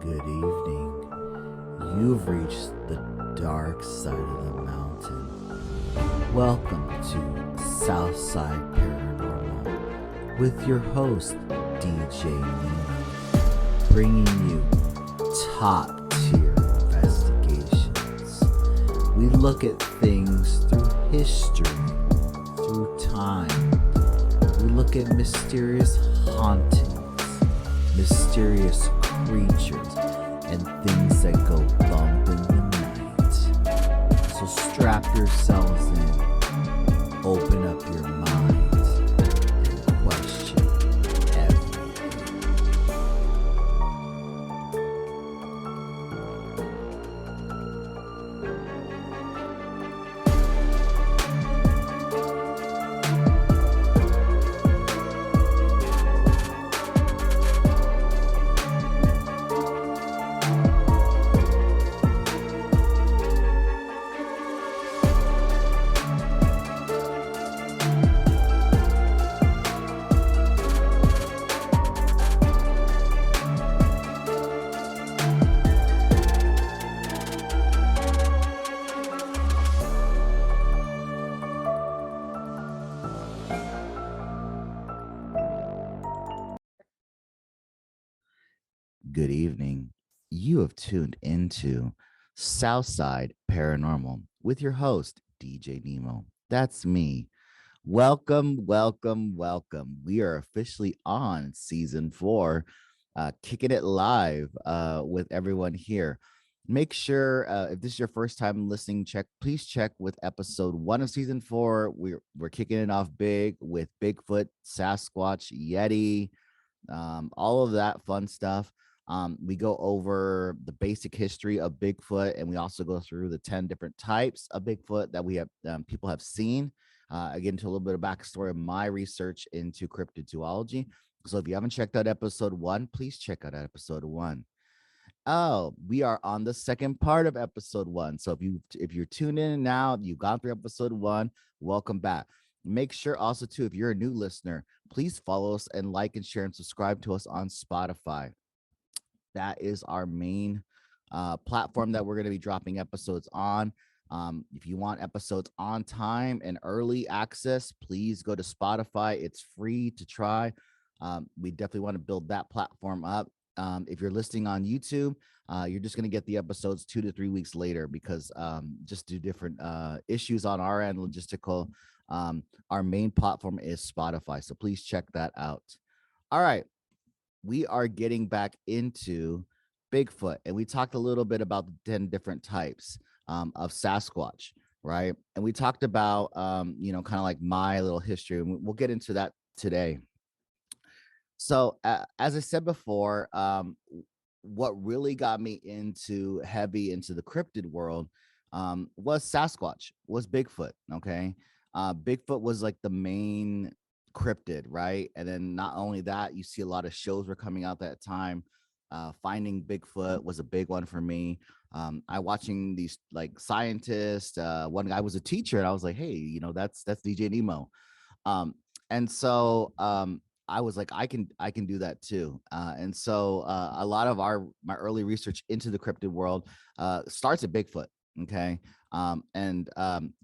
Good evening. You've reached the dark side of the mountain. Welcome to Southside Paranormal with your host, DJ Nemo, bringing you top tier investigations. We look at things through history, through time. We look at mysterious hauntings, mysterious creatures, and things that go bump in the night. So strap yourselves in, open up your minds, and question everything. Good evening. You have tuned into Southside Paranormal with your host, DJ Nemo. That's me. Welcome, welcome, welcome. We are officially on season 4, kicking it live with everyone here. Make sure if this is your first time listening, please check with episode 1 of season 4. We're kicking it off big with Bigfoot, Sasquatch, Yeti, all of that fun stuff. We go over the basic history of Bigfoot, and we also go through the 10 different types of Bigfoot that we have people have seen. I get into a little bit of backstory of my research into cryptozoology. So if you haven't checked out episode 1, please check out episode 1. Oh, we are on the second part of episode 1. So if you're tuned in now, you've gone through episode 1, welcome back. Make sure also too, if you're a new listener, please follow us and like and share and subscribe to us on Spotify. That is our main platform that we're going to be dropping episodes on. If you want episodes on time and early access, please go to Spotify. It's free to try. We definitely want to build that platform up. If you're listening on YouTube, you're just going to get the episodes 2 to 3 weeks later because just due different issues on our end, logistical. Our main platform is Spotify. So please check that out. All right. We are getting back into Bigfoot, and we talked a little bit about the 10 different types of Sasquatch, right? And we talked about, kind of like my little history, and we'll get into that today. So, as I said before, what really got me into the cryptid world was Sasquatch, was Bigfoot. Okay. Bigfoot was like the main cryptid, right? And then not only that, you see a lot of shows were coming out that time. Finding Bigfoot was a big one for me. I watching these like scientists. One guy was a teacher, and I was like, hey, that's DJ Nemo. And so I was like, I can do that too. And so a lot of my early research into the cryptid world starts at Bigfoot. Okay. And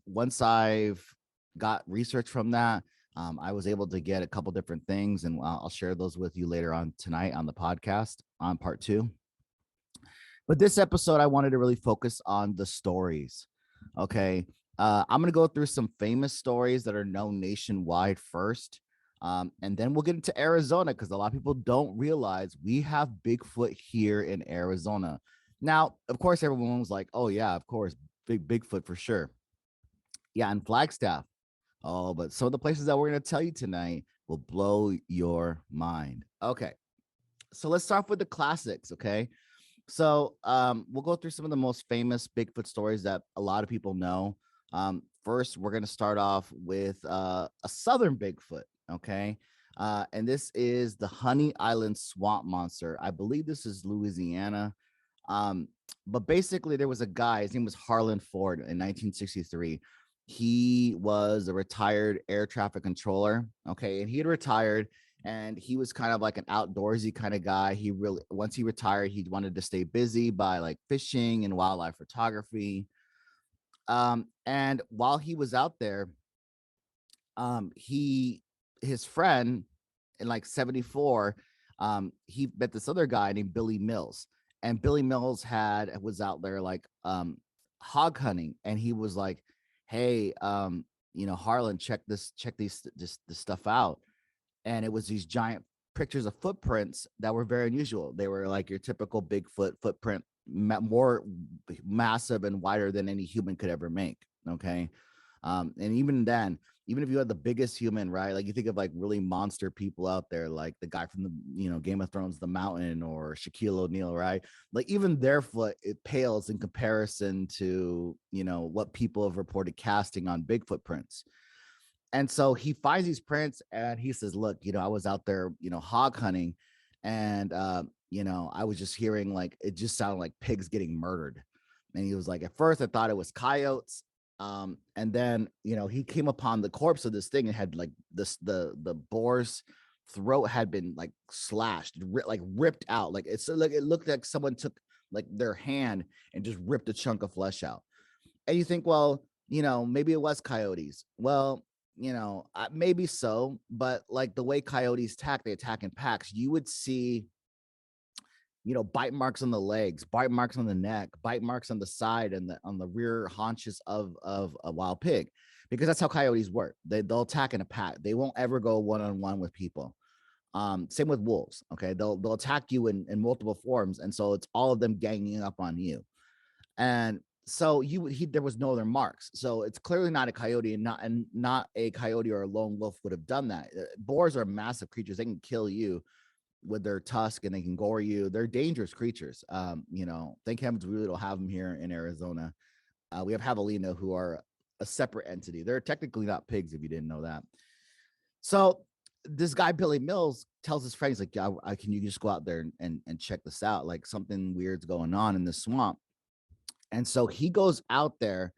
once I've got research from that, I was able to get a couple different things, and I'll share those with you later on tonight on the podcast on part 2. But this episode, I wanted to really focus on the stories. Okay. I'm going to go through some famous stories that are known nationwide first. And then we'll get into Arizona because a lot of people don't realize we have Bigfoot here in Arizona. Now, of course, everyone was like, oh, yeah, of course, Bigfoot for sure. Yeah, and Flagstaff. Oh, but some of the places that we're going to tell you tonight will blow your mind. Okay. So let's start with the classics. Okay. So we'll go through some of the most famous Bigfoot stories that a lot of people know. First, we're going to start off with a southern Bigfoot. Okay. And this is the Honey Island Swamp Monster. I believe this is Louisiana. But basically, there was a guy, his name was Harlan Ford in 1963. He was a retired air traffic controller. Okay. And he had retired and he was kind of like an outdoorsy kind of guy. He really, once he retired, he wanted to stay busy by like fishing and wildlife photography. And while he was out there, he his friend in like 74, he met this other guy named Billy Mills. And Billy Mills was out there like hog hunting, and he was like, hey, Harlan, check this stuff out. And it was these giant pictures of footprints that were very unusual. They were like your typical Bigfoot footprint, more massive and wider than any human could ever make. Okay. And even then, even if you had the biggest human, right? Like you think of like really monster people out there, like the guy from the Game of Thrones, the Mountain, or Shaquille O'Neal, right? Like even their foot, it pales in comparison to what people have reported casting on big footprints. And so he finds these prints and he says, look, I was out there, hog hunting, and I was just hearing like it just sounded like pigs getting murdered. And he was like, at first I thought it was coyotes. And then he came upon the corpse of this thing and had like the boar's throat had been like slashed, like ripped out. Like it looked like someone took like their hand and just ripped a chunk of flesh out. And you think, well, maybe it was coyotes. Well, maybe so, but like the way coyotes attack, they attack in packs. You would see, bite marks on the legs, bite marks on the neck, bite marks on the side and on the rear haunches of a wild pig, because that's how coyotes work. They'll attack in a pack. They won't ever go one-on-one with people. Same with wolves. Okay, they'll attack you in multiple forms, and so it's all of them ganging up on you. And so there was no other marks, so it's clearly not a coyote, and not a coyote or a lone wolf would have done that. Boars are massive creatures. They can kill you with their tusk, and they can gore you. They're dangerous creatures. Thank heavens we really don't have them here in Arizona. We have javelina, who are a separate entity. They're technically not pigs, if you didn't know that. So this guy Billy Mills tells his friends, like, can you just go out there and check this out? Like something weird's going on in the swamp. And so he goes out there,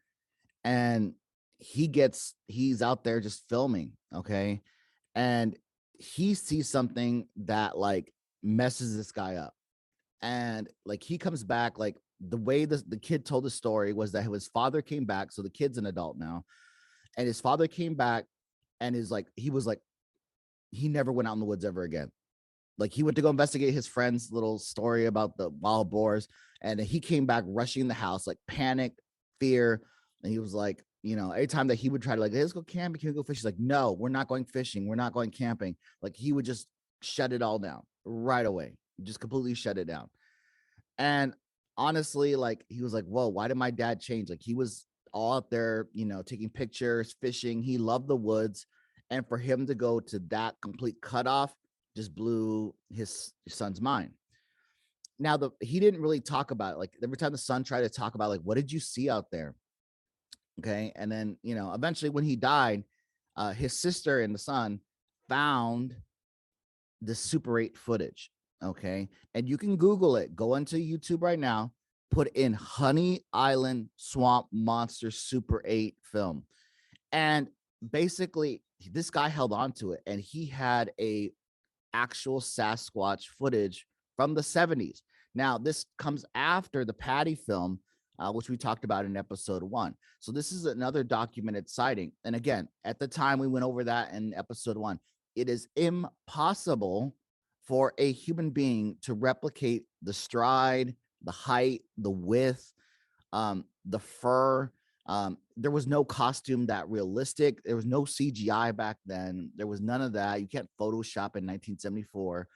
and he's out there just filming. Okay. And he sees something that like messes this guy up. And like he comes back, like the way the kid told the story was that his father came back. So the kid's an adult now. And his father came back and he was like, he never went out in the woods ever again. Like he went to go investigate his friend's little story about the wild boars, and he came back rushing the house, like panic, fear. And he was like, every time that he would try to like, hey, let's go camping, can we go fishing? He's like, no, we're not going fishing, we're not going camping. Like he would just shut it all down right away, just completely shut it down. And honestly, like he was like, whoa, why did my dad change? Like he was all out there, taking pictures, fishing. He loved the woods. And for him to go to that complete cutoff just blew his son's mind. Now, he didn't really talk about it. Like every time the son tried to talk about, like, what did you see out there? Okay. And then, eventually when he died, his sister and the son found the Super 8 footage. Okay. And you can Google it. Go into YouTube right now, put in Honey Island Swamp Monster Super 8 film. And basically, this guy held on to it, and he had a actual Sasquatch footage from the 70s. Now, this comes after the Patty film, which we talked about in episode 1. So this is another documented sighting. And again, at the time we went over that in episode 1, it is impossible for a human being to replicate the stride, the height, the width, the fur. There was no costume that realistic. There was no CGI back then. There was none of that. You can't Photoshop in 1974.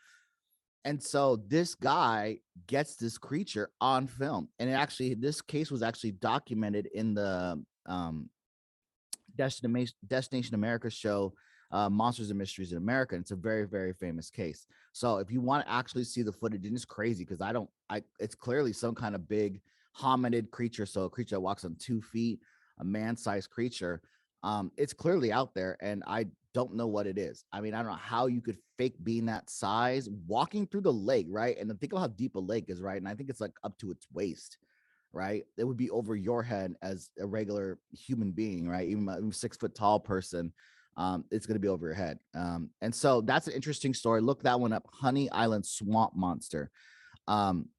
And so this guy gets this creature on film. And this case was actually documented in the Destination America show, Monsters and Mysteries in America. And it's a very, very famous case. So if you want to actually see the footage, and it's crazy because it's clearly some kind of big hominid creature. So a creature that walks on 2 feet, a man-sized creature. It's clearly out there, and I don't know what it is. I mean, I don't know how you could fake being that size walking through the lake, right? And then think about how deep a lake is, right? And I think it's like up to its waist, right? It would be over your head as a regular human being, right? Even a 6 foot tall person. it's going to be over your head. And so that's an interesting story. Look that one up. Honey Island Swamp Monster. Um,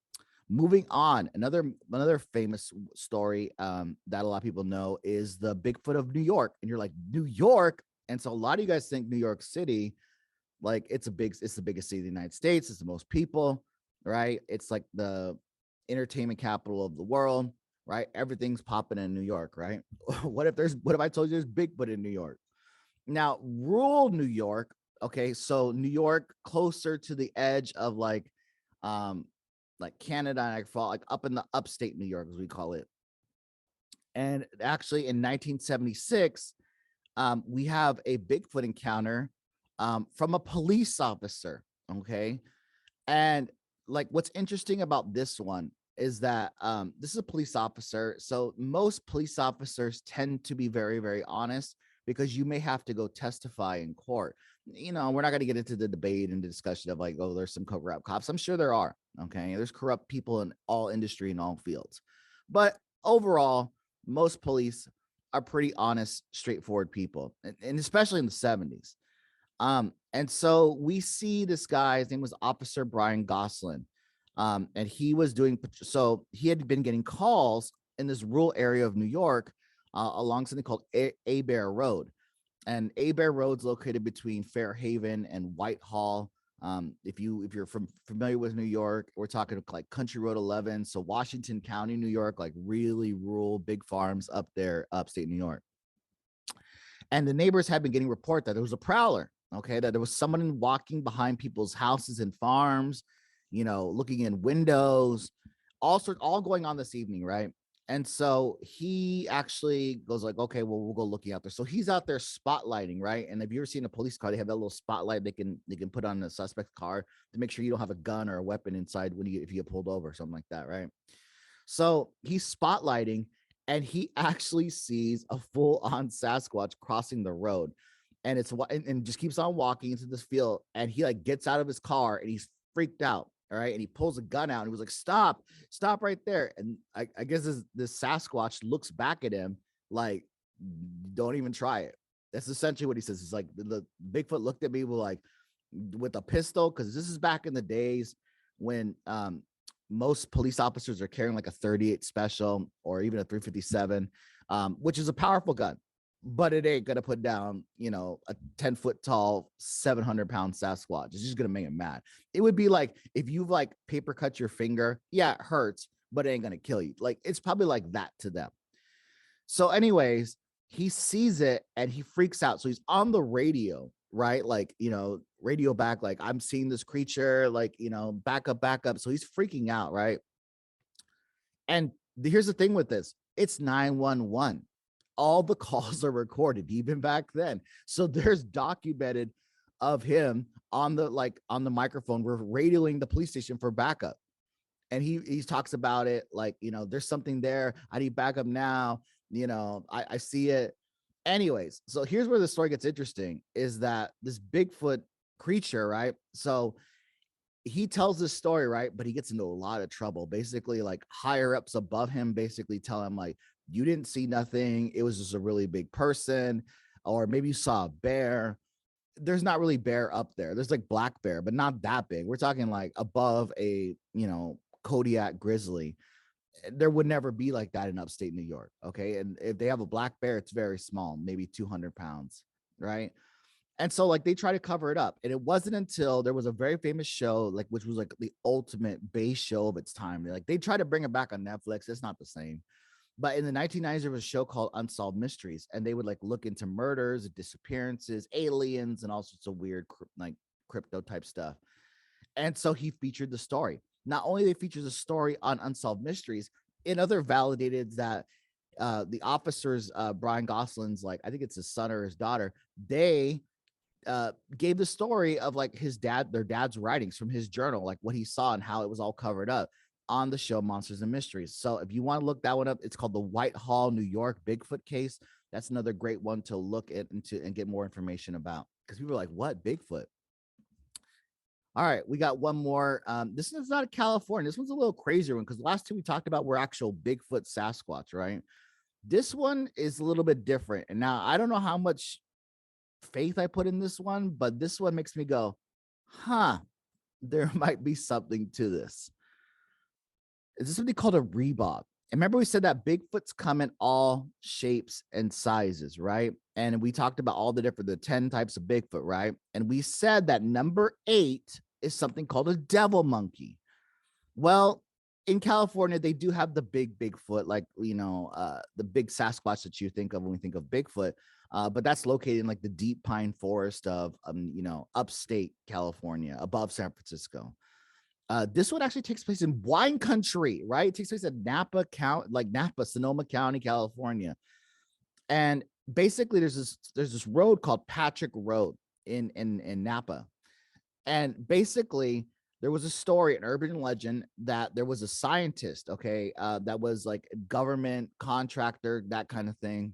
Moving on, another famous story that a lot of people know is the Bigfoot of New York. And you're like, New York? And so a lot of you guys think New York City, like it's the biggest city of the United States. It's the most people, right? It's like the entertainment capital of the world, right? Everything's popping in New York, right? What if I told you there's Bigfoot in New York? Now, rural New York, okay, so New York closer to the edge of um Canada and Niagara Falls, like up in the upstate New York, as we call it. And actually in 1976, we have a Bigfoot encounter from a police officer. Okay. And like what's interesting about this one is that this is a police officer. So most police officers tend to be very, very honest because you may have to go testify in court. You know, we're not going to get into the debate and the discussion of like, oh, there's some corrupt cops. I'm sure there are. Okay. There's corrupt people in all industry and all fields. But overall, most police are pretty honest, straightforward people, and especially in the 70s. And so we see this guy, his name was Officer Brian Goslin. And he was doing, so he had been getting calls in this rural area of New York along something called Bear Road. And Bear Road's located between Fairhaven and Whitehall. If you're familiar with New York, we're talking like Country Road 11, so Washington County, New York, like really rural, big farms up there, upstate New York. And the neighbors had been getting report that there was a prowler. Okay, that there was someone walking behind people's houses and farms, you know, looking in windows, all going on this evening, right? And so he actually goes like, okay, well, we'll go looking out there. So he's out there spotlighting, right? And have you ever seen a police car? They have that little spotlight they can put on the suspect's car to make sure you don't have a gun or a weapon inside if you get pulled over or something like that, right? So he's spotlighting and he actually sees a full-on Sasquatch crossing the road. And and just keeps on walking into this field. And he like gets out of his car and he's freaked out. All right. And he pulls a gun out and he was like, stop right there. And I guess this Sasquatch looks back at him like, don't even try it. That's essentially what he says. He's like, the Bigfoot looked at me with a pistol, because this is back in the days when most police officers are carrying like a 38 special or even a 357, which is a powerful gun, but it ain't gonna put down, you know, a 10-foot tall, 700-pound Sasquatch. It's just gonna make him mad. It would be like if you've like paper cut your finger. Yeah, it hurts, but it ain't gonna kill you. Like it's probably like that to them. So, anyways, he sees it and he freaks out. So he's on the radio, right? Like, you know, radio back, like, I'm seeing this creature, like, you know, back up, back up. So he's freaking out, right? And here's the thing with this, it's 911. All the calls are recorded, even back then. So there's documented of him on the microphone. We're radioing the police station for backup. And he talks about it like, you know, there's something there. I need backup now. You know, I see it. Anyways, so here's where the story gets interesting, is that this Bigfoot creature, right? So he tells this story, right? But he gets into a lot of trouble. Basically, like higher ups above him basically tell him, like, you didn't see nothing. It was just a really big person, or maybe you saw a bear. There's not really bear up there. There's like black bear, but not that big. We're talking like above a, you know, Kodiak grizzly. There would never be like that in upstate New York. Okay. And if they have a black bear, it's very small, maybe 200 pounds. Right. And so like they try to cover it up. And it wasn't until there was a very famous show, like, which was like the ultimate base show of its time. They try to bring it back on Netflix. It's not the same. But in the 1990s, there was a show called Unsolved Mysteries, and they would like look into murders, disappearances, aliens, and all sorts of weird like crypto type stuff. And so he featured the story. Not only they featured the story on Unsolved Mysteries, it other validated that the officers, Brian Goslin's, like, I think it's his son or his daughter, they gave the story of like their dad's writings from his journal, like what he saw and how it was all covered up on the show Monsters and Mysteries. So if you want to look that one up, it's called the Whitehall, New York Bigfoot case. That's another great one to look into and get more information about, because people are like, what, Bigfoot? All right, we got one more. This is not a California. This one's a little crazier one, because the last two we talked about were actual Bigfoot Sasquatch, right? This one is a little bit different. And now I don't know how much faith I put in this one, but this one makes me go, huh, there might be something to this. Is this something called a rebob? And remember, we said that Bigfoots come in all shapes and sizes, right? And we talked about all the 10 types of Bigfoot, right? And we said that number 8 is something called a devil monkey. Well, in California, they do have the big Bigfoot, like, the big Sasquatch that you think of when we think of Bigfoot. But that's located in like the deep pine forest of, upstate California, above San Francisco. This one actually takes place in wine country, right? It takes place in Napa County, like Napa, Sonoma County, California. And basically, there's this road called Patrick Road in Napa. And basically, there was a story, an urban legend, that there was a scientist, okay, that was like a government contractor, that kind of thing.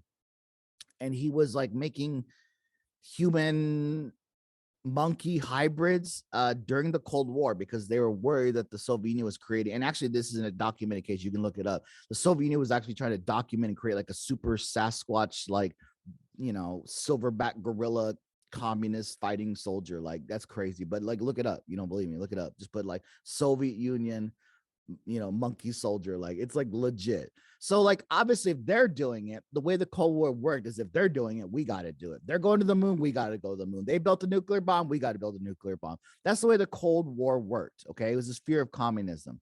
And he was like making human monkey hybrids during the Cold War because they were worried that the Soviet Union was creating. And actually, this is in a documented case. You can look it up. The Soviet Union was actually trying to document and create like a super Sasquatch, like, silverback gorilla communist fighting soldier. Like, that's crazy. But like, look it up. You don't believe me? Look it up. Just put like Soviet Union, monkey soldier. Like, it's like legit. So like, obviously, if they're doing it, the way the Cold War worked is if they're doing it, we got to do it. They're going to the moon, we got to go to the moon. They built a nuclear bomb, we got to build a nuclear bomb. That's the way the Cold War worked. Okay, it was this fear of communism.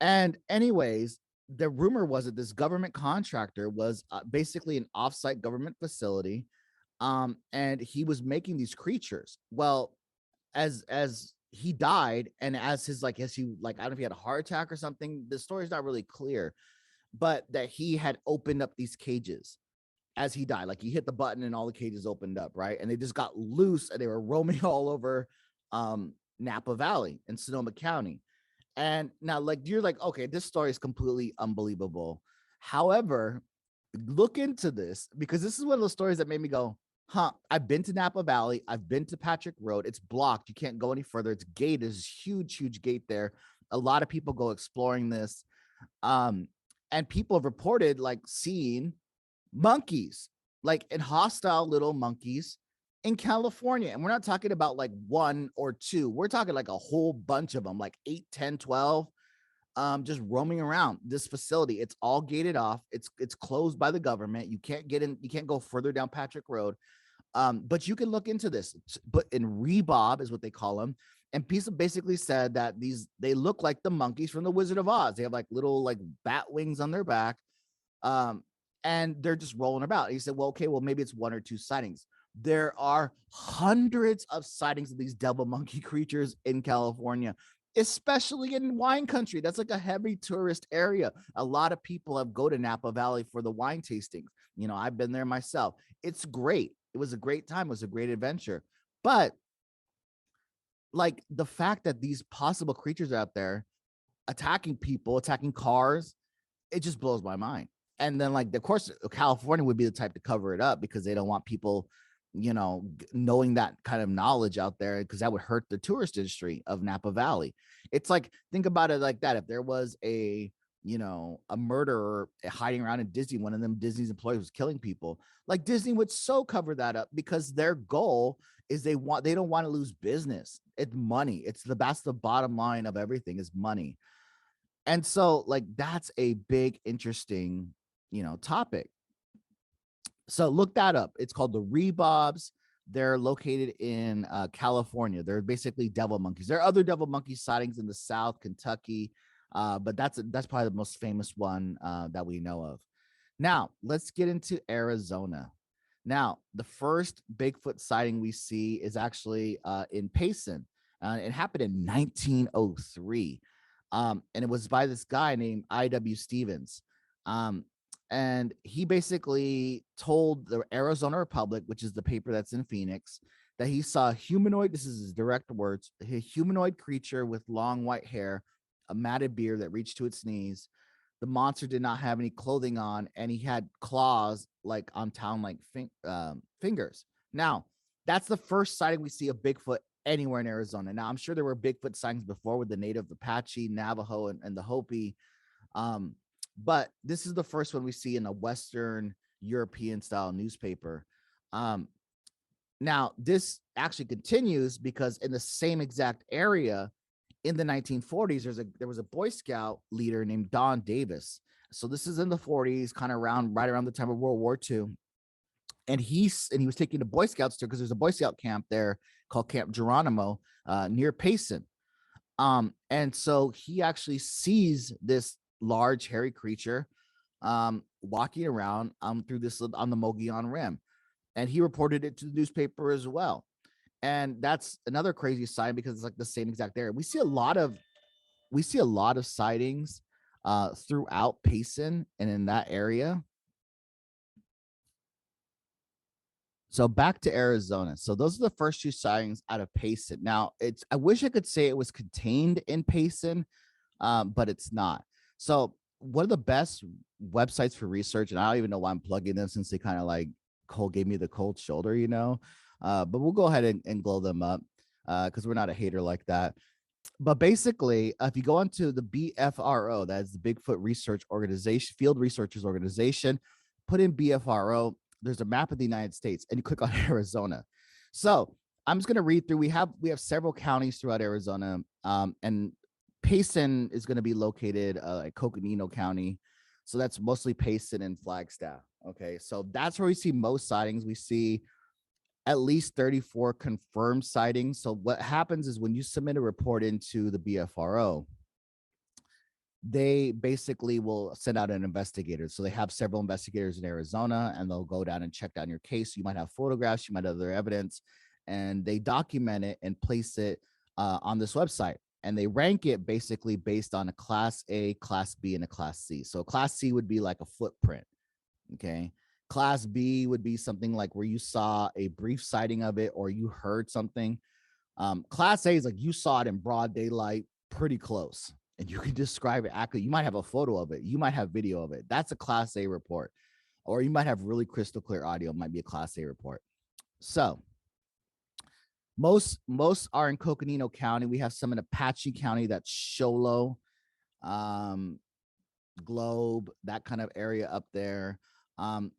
And anyways, the rumor was that this government contractor was basically an offsite government facility, and he was making these creatures. Well, as he died, and as his like, as he like, I don't know if he had a heart attack or something. The story's not really clear, but that he had opened up these cages as he died. Like, he hit the button and all the cages opened up, right? And they just got loose and they were roaming all over Napa Valley in Sonoma County. And now, like, you're like, okay, this story is completely unbelievable. However, look into this, because this is one of those stories that made me go, huh, I've been to Napa Valley. I've been to Patrick Road. It's blocked. You can't go any further. It's gated. There's a huge, huge gate there. A lot of people go exploring this. And people have reported like seeing monkeys, like in hostile little monkeys in California. And we're not talking about like one or two. We're talking like a whole bunch of them, like 8, 10, 12, just roaming around this facility. It's all gated off. It's closed by the government. You can't get in. You can't go further down Patrick Road. But you can look into this. But in rebob is what they call them. And Pisa basically said that they look like the monkeys from the Wizard of Oz. They have like little like bat wings on their back. And they're just rolling about. He said, well, okay, well, maybe it's 1 or 2 sightings. There are hundreds of sightings of these devil monkey creatures in California, especially in wine country. That's like a heavy tourist area. A lot of people have go to Napa Valley for the wine tastings. I've been there myself. It's great. It was a great time. It was a great adventure. But like, the fact that these possible creatures are out there attacking people, attacking cars, it just blows my mind. And then, like, of course, California would be the type to cover it up because they don't want people, knowing that kind of knowledge out there, because that would hurt the tourist industry of Napa Valley. It's like, think about it like that. If there was a murderer hiding around in Disney, one of them Disney's employees was killing people, like, Disney would so cover that up because their goal is they don't want to lose business. It's money. That's the bottom line of everything, is money. And so, like, that's a big, interesting, topic. So look that up. It's called the Rebobs. They're located in California. They're basically devil monkeys. There are other devil monkey sightings in the South, Kentucky, but that's probably the most famous one that we know of. Now, let's get into Arizona. Now, the first Bigfoot sighting we see is actually in Payson. It happened in 1903. And it was by this guy named I.W. Stevens. And he basically told the Arizona Republic, which is the paper that's in Phoenix, that he saw a humanoid, this is his direct words, a humanoid creature with long white hair, a matted beard that reached to its knees. The monster did not have any clothing on, and he had claws like on town like fingers. Now, that's the first sighting we see of Bigfoot anywhere in Arizona. Now, I'm sure there were Bigfoot sightings before with the native Apache, Navajo, and the Hopi. But this is the first one we see in a Western European style newspaper. Now, this actually continues because in the same exact area in the 1940s, there was a Boy Scout leader named Don Davis. So this is in the 40s, kind of right around the time of World War II. And he was taking the Boy Scouts to, because there's a Boy Scout camp there called Camp Geronimo near Payson. And so he actually sees this large hairy creature walking around through this on the Mogollon Rim, and he reported it to the newspaper as well. And that's another crazy sign because it's like the same exact area. We see a lot of sightings throughout Payson and in that area. So back to Arizona. So those are the first two sightings out of Payson. Now, I wish I could say it was contained in Payson, but it's not. So one of the best websites for research, and I don't even know why I'm plugging them since they kind of like gave me the cold shoulder, but we'll go ahead and glow them up because we're not a hater like that. But basically, if you go onto the BFRO, that's the Bigfoot Research Organization, Field Researchers Organization, put in BFRO, there's a map of the United States, and you click on Arizona. So I'm just going to read through. We have several counties throughout Arizona, and Payson is going to be located like Coconino County. So that's mostly Payson and Flagstaff. Okay, so that's where we see most sightings. We see at least 34 confirmed sightings. So what happens is when you submit a report into the BFRO, they basically will send out an investigator. So they have several investigators in Arizona, and they'll go down and check down your case. You might have photographs, you might have other evidence, and they document it and place it on this website. And they rank it basically based on a Class A, Class B, and a Class C. So Class C would be like a footprint. Okay. Class B would be something like where you saw a brief sighting of it or you heard something. Class A is like you saw it in broad daylight, pretty close, and you can describe it accurately. You might have a photo of it. You might have video of it. That's a Class A report. Or you might have really crystal clear audio. It might be a Class A report. So most are in Coconino County. We have some in Apache County, that's Show Low, Globe, that kind of area up there.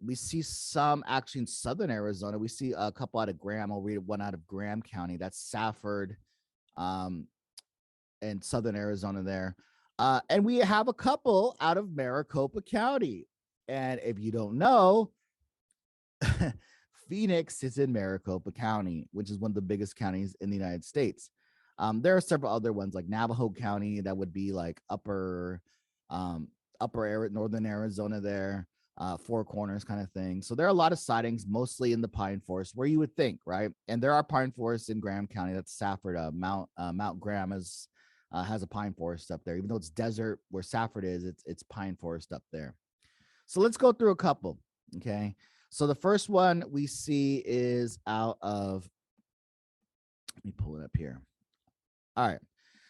We see some actually in southern Arizona. We see a couple out of Graham. I'll read one out of Graham County. That's Safford, and southern Arizona there. And we have a couple out of Maricopa County. And if you don't know, Phoenix is in Maricopa County, which is one of the biggest counties in the United States. There are several other ones like Navajo County, that would be like upper northern Arizona there, Four Corners kind of thing. So there are a lot of sightings, mostly in the pine forest, where you would think, right? And there are pine forests in Graham County. That's Safford. Mount Graham has a pine forest up there, even though it's desert. Where Safford is, it's pine forest up there. So let's go through a couple. Okay. So the first one we see is out of, let me pull it up here. All right.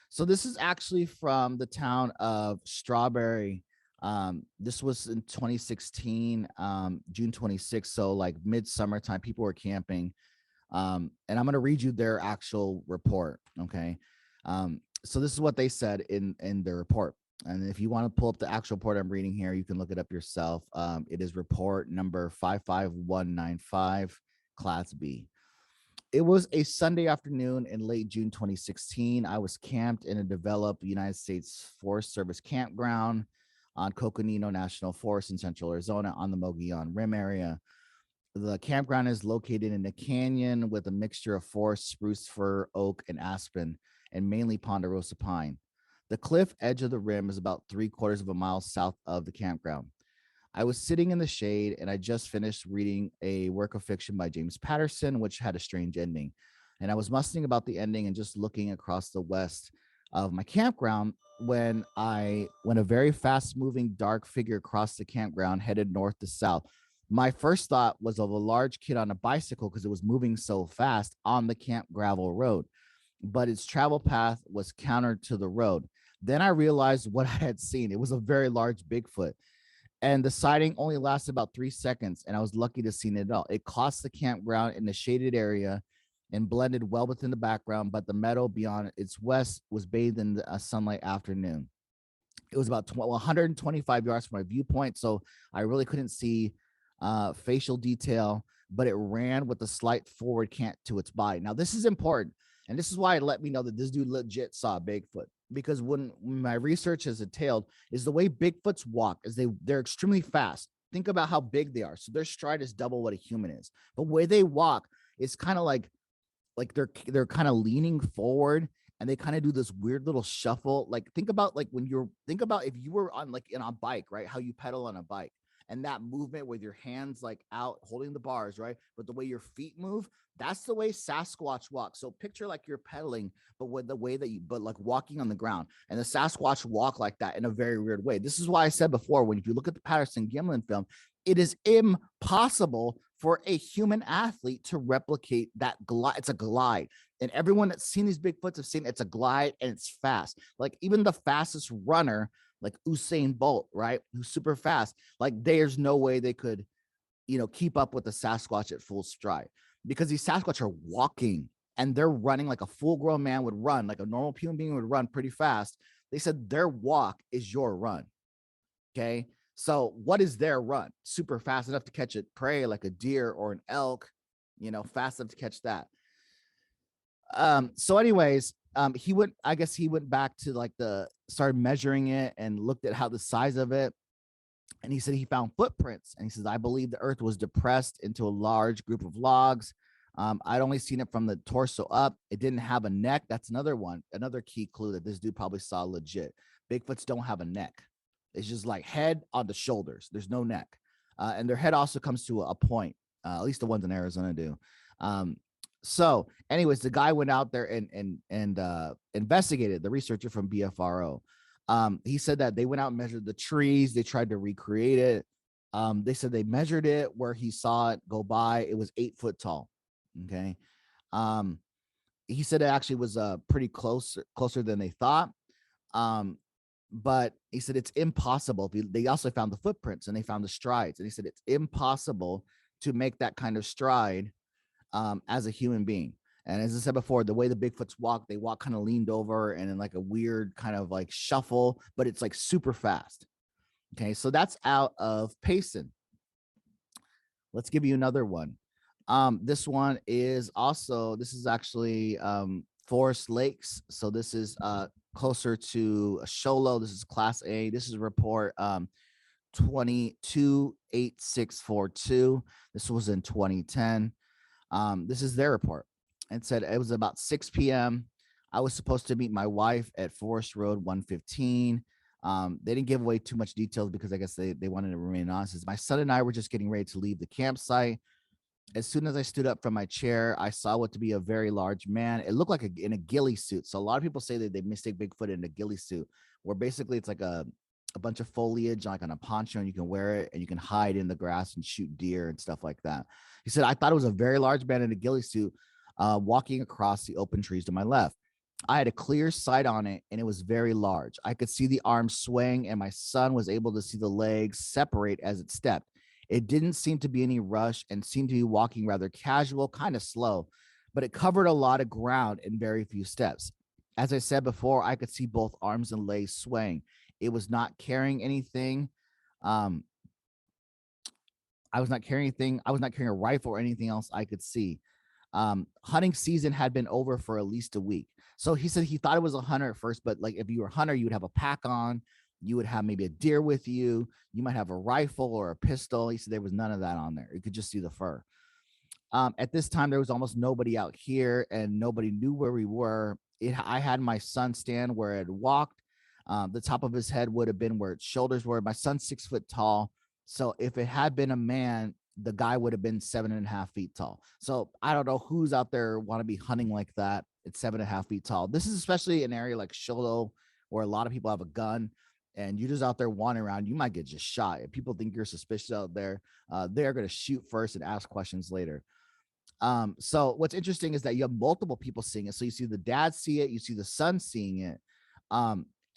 So this is actually from the town of Strawberry. This was in 2016, June 26th. So like midsummer time, people were camping. And I'm going to read you their actual report. Okay. So this is what they said in their report. And if you want to pull up the actual report I'm reading here, you can look it up yourself. It is report number 55195, Class B. It was a Sunday afternoon in late June 2016. I was camped in a developed United States Forest Service campground on Coconino National Forest in central Arizona on the Mogollon Rim area. The campground is located in a canyon with a mixture of forest, spruce, fir, oak, and aspen, and mainly ponderosa pine. The cliff edge of the rim is about 3/4 of a mile south of the campground. I was sitting in the shade, and I just finished reading a work of fiction by James Patterson, which had a strange ending. And I was musing about the ending and just looking across the west of my campground when a very fast-moving dark figure crossed the campground, headed north to south. My first thought was of a large kid on a bicycle because it was moving so fast on the camp gravel road, but its travel path was counter to the road. Then I realized what I had seen. It was a very large Bigfoot. And the sighting only lasted about 3 seconds, and I was lucky to see it all. It crossed the campground in the shaded area and blended well within the background, but the meadow beyond its west was bathed in a sunlight afternoon. It was about 125 yards from my viewpoint, so I really couldn't see facial detail. but it ran with a slight forward cant to its body. Now, this is important. And this is why it let me know that this dude legit saw Bigfoot. Because when my research has entailed is the way Bigfoots walk is they're extremely fast. Think about how big they are. So their stride is double what a human is. But the way they walk is kind of like they're kind of leaning forward, and they kind of do this weird little shuffle. Like think about if you were on like in a bike, right? How you pedal on a bike, and that movement with your hands like out holding the bars, right? But the way your feet move, that's the way Sasquatch walks. So picture like you're pedaling, but with the way that but like walking on the ground. And the Sasquatch walk like that in a very weird way. This is why I said before, when if you look at the Patterson Gimlin film, it is impossible for a human athlete to replicate that glide. It's a glide. And everyone that's seen these Bigfoots have seen it's a glide and it's fast. Like even the fastest runner, like Usain Bolt, right? Who's super fast. Like there's no way they could, keep up with the Sasquatch at full stride, because these Sasquatch are walking and they're running like a full grown man would run, like a normal human being would run pretty fast. They said their walk is your run. Okay. So what is their run? Super fast enough to catch a prey like a deer or an elk, fast enough to catch that. So anyways, he went back to like started measuring it and looked at how the size of it. And he said he found footprints, and he says, I believe the earth was depressed into a large group of logs. I'd only seen it from the torso up. It didn't have a neck. That's another key clue that this dude probably saw legit. Bigfoots don't have a neck. It's just like head on the shoulders. There's no neck. And their head also comes to a point. At least the ones in Arizona do. So anyways, the guy went out there and investigated, the researcher from BFRO. He said that they went out and measured the trees. They tried to recreate it. They said they measured it where he saw it go by. It was 8 foot tall. Okay. He said it actually was pretty closer than they thought. But he said it's impossible. They also found the footprints and they found the strides. And he said it's impossible to make that kind of stride as a human being. And as I said before, the way the Bigfoots walk, they walk kind of leaned over and in like a weird kind of like shuffle, but it's like super fast. Okay, so that's out of Payson. Let's give you another one. This is actually Forest Lakes. So this is closer to Sholo. This is Class A. This is report 228642. This was in 2010. This is their report. And said it was about 6 p.m. I was supposed to meet my wife at Forest Road 115. They didn't give away too much details because I guess they wanted to remain honest. My son and I were just getting ready to leave the campsite. As soon as I stood up from my chair, I saw what to be a very large man. It looked like in a ghillie suit. So a lot of people say that they mistake Bigfoot in a ghillie suit, where basically it's like a bunch of foliage like on a poncho, and you can wear it and you can hide in the grass and shoot deer and stuff like that. He said, I thought it was a very large man in a ghillie suit walking across the open trees to my left. I had a clear sight on it, and it was very large. I could see the arms swaying, and my son was able to see the legs separate as it stepped. It didn't seem to be any rush and seemed to be walking rather casual, kind of slow, but it covered a lot of ground in very few steps. As I said before, I could see both arms and legs swaying. It was not carrying anything. I was not carrying anything. I was not carrying a rifle or anything else I could see. Hunting season had been over for at least a week. So he said he thought it was a hunter at first, but like if you were a hunter, you would have a pack on, you would have maybe a deer with you, you might have a rifle or a pistol. He said there was none of that on there. You could just see the fur. At this time, there was almost nobody out here, and nobody knew where we were. I had my son stand where it walked. The top of his head would have been where its shoulders were. My son's 6 foot tall. So if it had been a man, the guy would have been 7.5 feet tall. So I don't know who's out there want to be hunting like that. It's 7.5 feet tall. This is especially an area like Sholo, where a lot of people have a gun, and you're just out there wandering around. You might get just shot. If people think you're suspicious out there, they're going to shoot first and ask questions later. So what's interesting is that you have multiple people seeing it. So you see the dad see it, you see the son seeing it.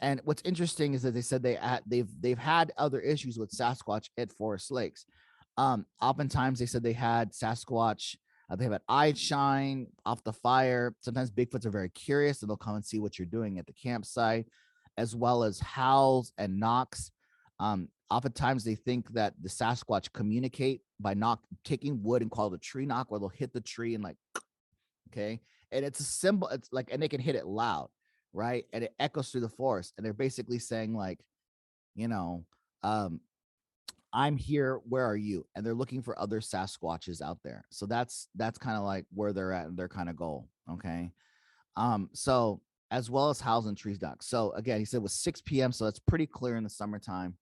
And what's interesting is that they said they've had other issues with Sasquatch at Forest Lakes. Oftentimes they said they had Sasquatch, they've had eye shine off the fire. Sometimes Bigfoots are very curious, and they'll come and see what you're doing at the campsite, as well as howls and knocks. Oftentimes they think that the Sasquatch communicate by taking wood and call it a tree knock, where they'll hit the tree and like, okay. And it's a symbol. It's like, and they can hit it loud, right? And it echoes through the forest. And they're basically saying like, you know, I'm here, where are you? And they're looking for other Sasquatches out there. So that's kind of like where they're at and their kind of goal. Okay. So as well as howls and trees ducks. So again, he said it was 6 p.m. So that's pretty clear in the summertime.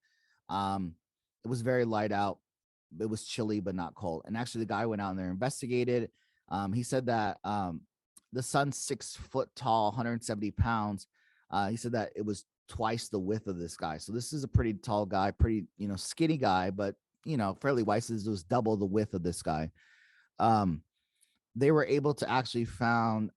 It was very light out. It was chilly, but not cold. And actually the guy went out and there investigated. He said that the sun's 6 foot tall, 170 pounds. He said that it was twice the width of this guy. So this is a pretty tall guy, pretty, skinny guy, but, fairly wise. It was double the width of this guy. They were able to actually found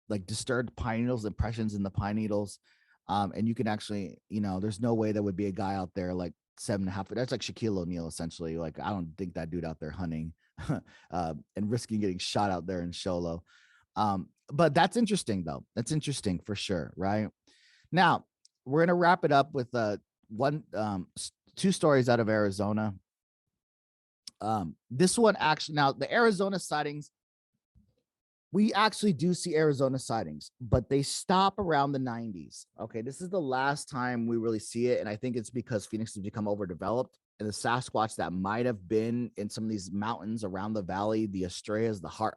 like disturbed pine needles, impressions in the pine needles. And you can actually, there's no way there would be a guy out there like 7.5. That's like Shaquille O'Neal, essentially. Like, I don't think that dude out there hunting and risking getting shot out there in Sholo. But that's interesting, though. That's interesting for sure, right? Now, we're going to wrap it up with two stories out of Arizona. This one actually, now the Arizona sightings, we actually do see Arizona sightings, but they stop around the 90s. Okay, this is the last time we really see it. And I think it's because Phoenix has become overdeveloped. And the Sasquatch that might have been in some of these mountains around the valley, the Estrellas, the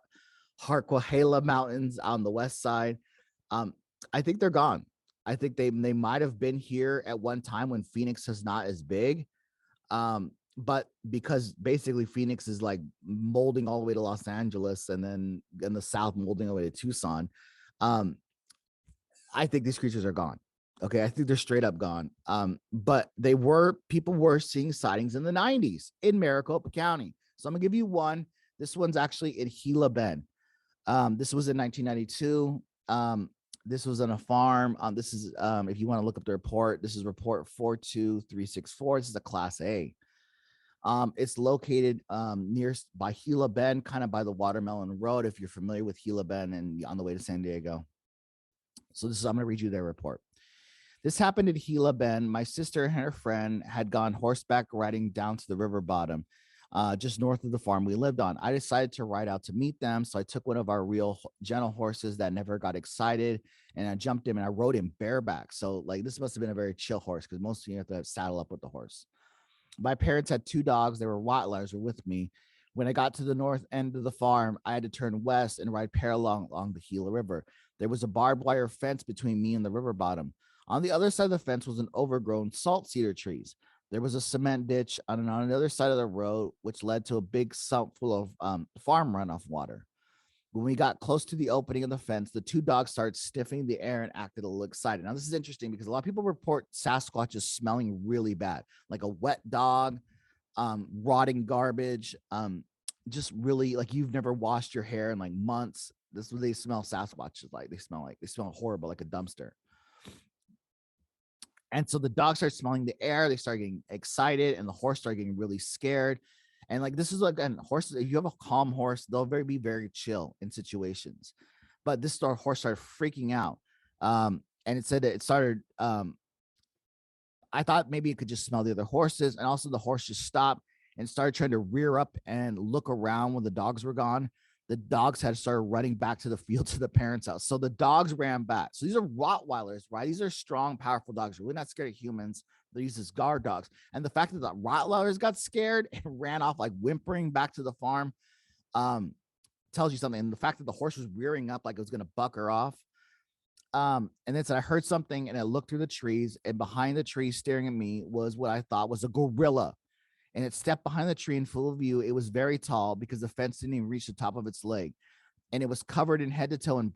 Harquahala Mountains on the west side, I think they're gone. I think they might have been here at one time when Phoenix is not as big. But because basically Phoenix is like molding all the way to Los Angeles and then in the south molding all the way to Tucson, I think these creatures are gone. Okay, I think they're straight up gone. But people were seeing sightings in the 90s in Maricopa County. So I'm gonna give you one. This one's actually in Gila Bend. This was in 1992. This was on a farm. This is if you want to look up the report, this is report 42364. This is a class A. It's located near by Gila Bend, kind of by the Watermelon Road, if you're familiar with Gila Bend and on the way to San Diego. So I'm going to read you their report. This happened at Gila Bend. My sister and her friend had gone horseback riding down to the river bottom, just north of the farm we lived on. I decided to ride out to meet them. So I took one of our real gentle horses that never got excited, and I jumped him and I rode him bareback. So like this must have been a very chill horse, because most of you have to saddle up with the horse. My parents had 2 dogs. They were Rottweilers, were with me. When I got to the north end of the farm, I had to turn west and ride parallel along the Gila River. There was a barbed wire fence between me and the river bottom. On the other side of the fence was an overgrown salt cedar trees. There was a cement ditch on the other side of the road, which led to a big sump full of farm runoff water. When we got close to the opening of the fence, the 2 dogs started sniffing the air and acted a little excited. Now, this is interesting because a lot of people report Sasquatches smelling really bad, like a wet dog, rotting garbage, just really like you've never washed your hair in like months. This is what they smell Sasquatches like. They smell horrible, like a dumpster. And so the dogs start smelling the air. They start getting excited, and the horse started getting really scared. And like this is like, and horses, if you have a calm horse, they'll be very chill in situations. But this horse started freaking out. And it said that it started. I thought maybe it could just smell the other horses, and also the horse just stopped and started trying to rear up and look around when the dogs were gone. The dogs had started running back to the field to the parents' house. So the dogs ran back. So these are Rottweilers, right? These are strong, powerful dogs. They're really not scared of humans. They use as guard dogs. And the fact that the Rottweilers got scared and ran off, like whimpering back to the farm, tells you something. And the fact that the horse was rearing up like it was going to buck her off. And then said, I heard something, and I looked through the trees, and behind the trees staring at me was what I thought was a gorilla. And it stepped behind the tree in full view. It was very tall because the fence didn't even reach the top of its leg. And it was covered in head to toe in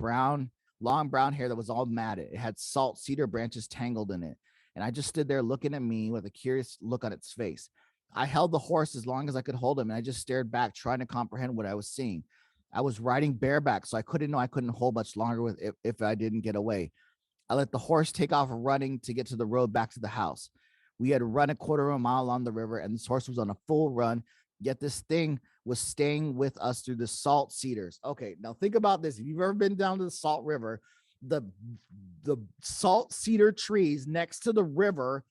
long brown hair that was all matted. It had salt cedar branches tangled in it. And I just stood there looking at me with a curious look on its face. I held the horse as long as I could hold him, and I just stared back, trying to comprehend what I was seeing. I was riding bareback, so I couldn't hold much longer with if I didn't get away. I let the horse take off running to get to the road back to the house. We had run a quarter of a mile along the river, and this horse was on a full run, yet this thing was staying with us through the salt cedars. Okay, now think about this. If you've ever been down to the Salt River, the salt cedar trees next to the river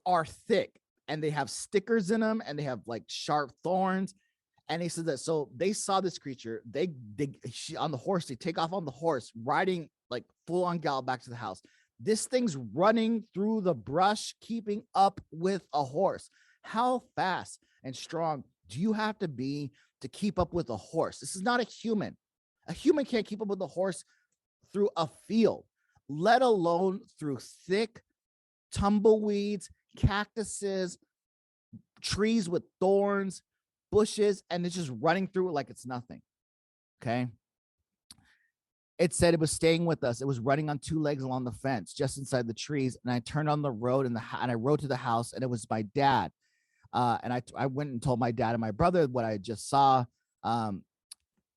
are thick, and they have stickers in them, and they have like sharp thorns. And they said that so they saw this creature. She on the horse. They take off on the horse, riding like full on gallop back to the house. This thing's running through the brush, keeping up with a horse. How fast and strong do you have to be to keep up with a horse? This is not a human. A human can't keep up with a horse through a field, let alone through thick tumbleweeds, cactuses, trees with thorns, bushes, and it's just running through it like it's nothing. Okay. It said it was staying with us. It was running on two legs along the fence, just inside the trees. And I turned on the road and I rode to the house, and it was my dad. And I went and told my dad and my brother what I just saw.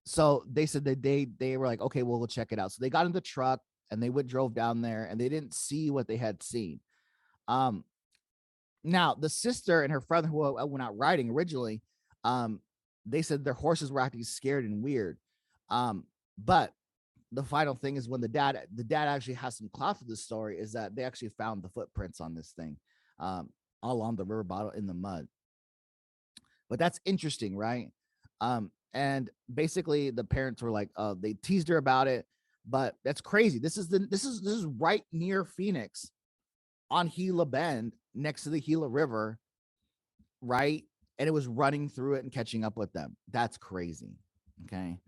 So they said that they were like, okay, well, we'll check it out. So they got in the truck and they drove down there, and they didn't see what they had seen. Now the sister and her friend who went out riding originally, they said their horses were acting scared and weird. But the final thing is when the dad actually has some clout for this story, is that they actually found the footprints on this thing, all along the river bottom in the mud. But that's interesting, right? And basically the parents were like, they teased her about it, but that's crazy. This is right near Phoenix on Gila Bend, next to the Gila River, right? And it was running through it and catching up with them. That's crazy. Okay.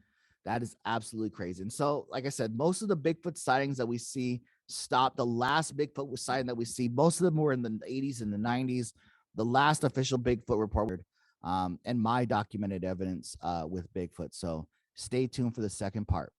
That is absolutely crazy. And so, like I said, most of the Bigfoot sightings that we see stopped. The last Bigfoot sighting that we see, most of them were in the 80s and the 90s. The last official Bigfoot report, and my documented evidence with Bigfoot. So stay tuned for the second part.